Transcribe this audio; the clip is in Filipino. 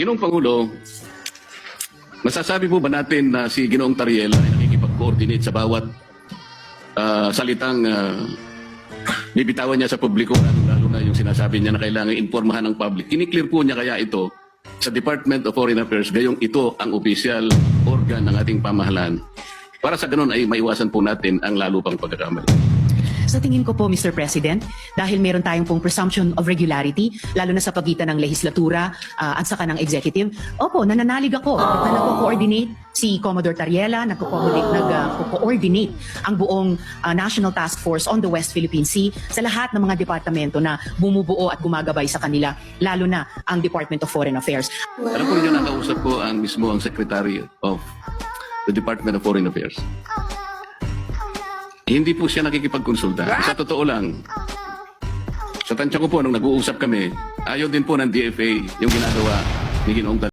Ginoong Pangulo, masasabi po ba natin na si Ginoong Tariela ay nakikipag-coordinate sa bawat salitang bibitawan niya sa publiko, lalo na yung sinasabi niya na kailangan impormahan ng public? Kiniklear po niya kaya ito sa Department of Foreign Affairs, gayong ito ang official organ ng ating pamahalaan. Para sa ganun ay maiwasan po natin ang lalo pang pagkakamali. Sa tingin ko po, Mr. President, dahil meron tayong pong presumption of regularity, lalo na sa pagitan ng lehislatura at saka ng executive, opo, nananalig ako na nagko-coordinate si Commodore Tariela, nagko-coordinate ang buong National Task Force on the West Philippine Sea sa lahat ng mga departamento na bumubuo at gumagabay sa kanila, lalo na ang Department of Foreign Affairs. Alam po ninyo, nakausap ko ang Secretary of the Department of Foreign Affairs. Hindi po siya nakikipagkonsulta. Sa totoo lang, sa tansya ko po, nung nag-uusap kami, ayaw din po ng DFA yung ginagawa ni Ginoong Tariela.